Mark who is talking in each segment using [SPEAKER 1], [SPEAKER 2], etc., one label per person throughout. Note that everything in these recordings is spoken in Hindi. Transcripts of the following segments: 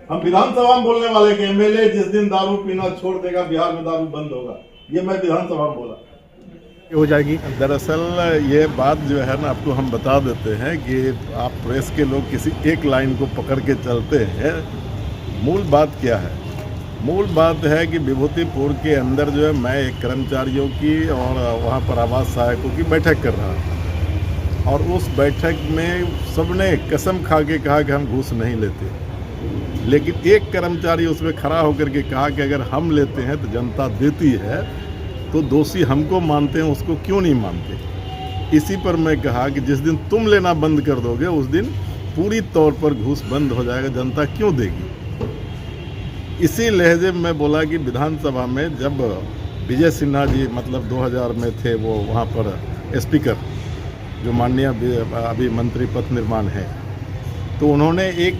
[SPEAKER 1] हम विधानसभा में बोलने वाले के एमएलए जिस दिन दारू पीना छोड़ देगा बिहार में दारू बंद होगा, ये मैं विधानसभा में बोला
[SPEAKER 2] हो जाएगी।
[SPEAKER 3] दरअसल ये बात जो है ना, आपको हम बता देते हैं कि आप प्रेस के लोग किसी एक लाइन को पकड़ के चलते हैं। मूल बात क्या है? मूल बात है कि विभूतिपुर के अंदर जो है, मैं एक कर्मचारियों की और वहाँ पर आवास सहायकों की बैठक कर रहा था, और उस बैठक में सबने कसम खा के कहा कि हम घूस नहीं लेते, लेकिन एक कर्मचारी उसमें खड़ा होकर के कहा कि अगर हम लेते हैं तो जनता देती है, तो दोषी हमको मानते हैं, उसको क्यों नहीं मानते। इसी पर मैं कहा कि जिस दिन तुम लेना बंद कर दोगे उस दिन पूरी तौर पर घूस बंद हो जाएगा, जनता क्यों देगी। इसी लहजे में मैं बोला कि विधानसभा में जब विजय सिन्हा जी मतलब 2000 में थे, वो वहाँ पर स्पीकर जो माननीय अभी मंत्री पथ निर्माण है, तो उन्होंने एक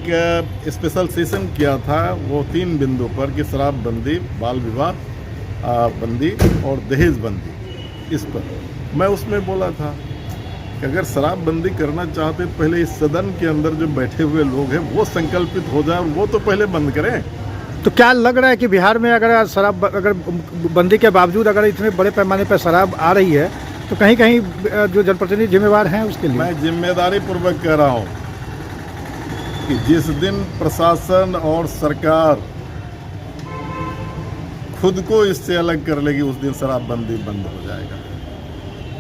[SPEAKER 3] स्पेशल सेशन किया था वो 3 बिंदु पर कि शराब बंदी, बाल विवाह बंदी और दहेज बंदी। इस पर मैं उसमें बोला था कि अगर शराब बंदी करना चाहते तो पहले इस सदन के अंदर जो बैठे हुए लोग हैं वो संकल्पित हो जाए और वो तो पहले बंद करें।
[SPEAKER 2] तो क्या लग रहा है कि बिहार में अगर शराब अगर बंदी के बावजूद अगर इतने बड़े पैमाने पर शराब आ रही है तो कहीं कहीं जो जनप्रतिनिधि जिम्मेवार हैं उसके लिए? मैं
[SPEAKER 3] जिम्मेदारी पूर्वक कह रहा हूँ कि जिस दिन प्रशासन और सरकार खुद को इससे अलग कर लेगी उस दिन शराबबंदी बंद हो जाएगा।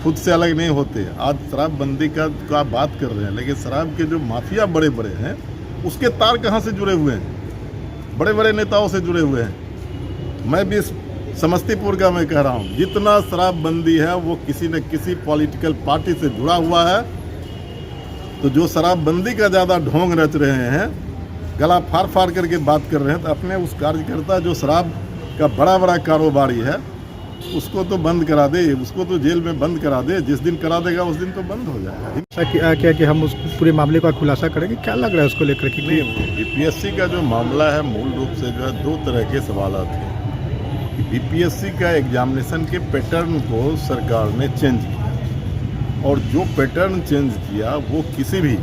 [SPEAKER 3] खुद से अलग नहीं होते। आज शराबबंदी का बात कर रहे हैं, लेकिन शराब के जो माफिया बड़े बड़े हैं उसके तार कहाँ से जुड़े हुए हैं? बड़े बड़े नेताओं से जुड़े हुए हैं। मैं भी समस्तीपुर का मैं कह रहा हूँ, जितना शराबबंदी है वो किसी न किसी पॉलिटिकल पार्टी से जुड़ा हुआ है। तो जो शराबबंदी का ज़्यादा ढोंग रच रहे हैं, गला फाड़ फाड़ करके बात कर रहे हैं, तो अपने उस कार्यकर्ता जो शराब का बड़ा बड़ा कारोबारी है उसको तो बंद करा दे, उसको तो जेल में बंद करा दे। जिस दिन करा देगा उस दिन तो बंद हो जाएगा।
[SPEAKER 2] क्या कि हम उस पूरे मामले का खुलासा करेंगे? क्या लग रहा है उसको लेकर के?
[SPEAKER 3] बीपीएससी का जो मामला है मूल रूप से जो है 2 तरह के सवाल थे। बीपीएससी का एग्जामिनेशन के पैटर्न को सरकार ने चेंज किया, और जो पैटर्न चेंज किया वो किसी भी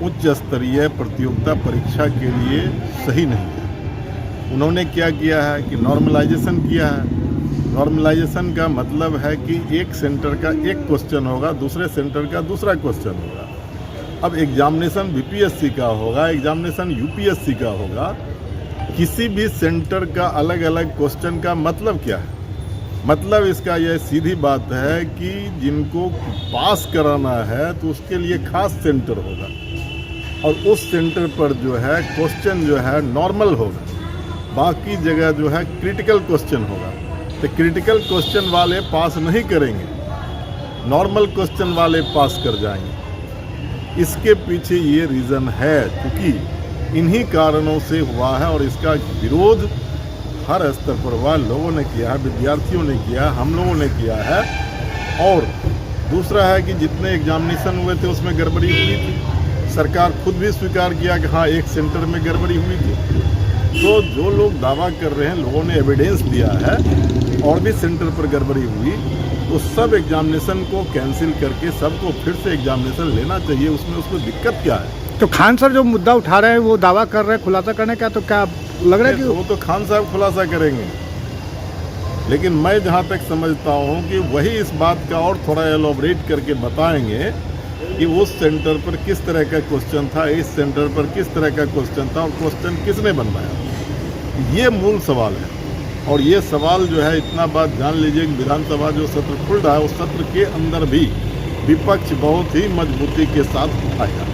[SPEAKER 3] उच्च स्तरीय प्रतियोगिता परीक्षा के लिए सही नहीं है। उन्होंने क्या किया है कि नॉर्मलाइजेशन किया है। नॉर्मलाइजेशन का मतलब है कि एक सेंटर का एक क्वेश्चन होगा, दूसरे सेंटर का दूसरा क्वेश्चन होगा। अब एग्जामिनेशन बीपीएससी का होगा, एग्जामिनेशन यूपीएससी का होगा। किसी भी सेंटर का अलग अलग क्वेश्चन का मतलब क्या है? मतलब इसका यह सीधी बात है कि जिनको पास कराना है तो उसके लिए खास सेंटर होगा, और उस सेंटर पर जो है क्वेश्चन जो है नॉर्मल होगा, बाकी जगह जो है क्रिटिकल क्वेश्चन होगा। तो क्रिटिकल क्वेश्चन वाले पास नहीं करेंगे, नॉर्मल क्वेश्चन वाले पास कर जाएंगे। इसके पीछे ये रीज़न है, क्योंकि इन्हीं कारणों से हुआ है, और इसका विरोध हर स्तर पर हुआ। लोगों ने किया है, विद्यार्थियों ने किया है, हम लोगों ने किया है। और दूसरा है कि जितने एग्जामिनेशन हुए थे उसमें गड़बड़ी हुई थी। सरकार खुद भी स्वीकार किया कि हाँ एक सेंटर में गड़बड़ी हुई थी। तो जो लोग दावा कर रहे हैं, लोगों ने एविडेंस दिया है और भी सेंटर पर गड़बड़ी हुई, तो सब एग्जामिनेशन को कैंसिल करके सबको फिर से एग्जामिनेशन लेना चाहिए। उसमें उसको दिक्कत क्या है?
[SPEAKER 2] तो खान सर जो मुद्दा उठा रहे हैं वो दावा कर रहे हैं खुलासा करने का, तो क्या लग रहा है कि
[SPEAKER 3] वो तो खान साहब खुलासा करेंगे, लेकिन मैं जहाँ तक समझता हूँ कि वही इस बात का और थोड़ा एलोबरेट करके बताएंगे कि उस सेंटर पर किस तरह का क्वेश्चन था, इस सेंटर पर किस तरह का क्वेश्चन था, और क्वेश्चन किसने बनवाया। ये मूल सवाल है। और ये सवाल जो है, इतना बात जान लीजिए कि विधानसभा जो सत्र खुल रहा है उस सत्र के अंदर भी विपक्ष बहुत ही मजबूती के साथ उठाएगा।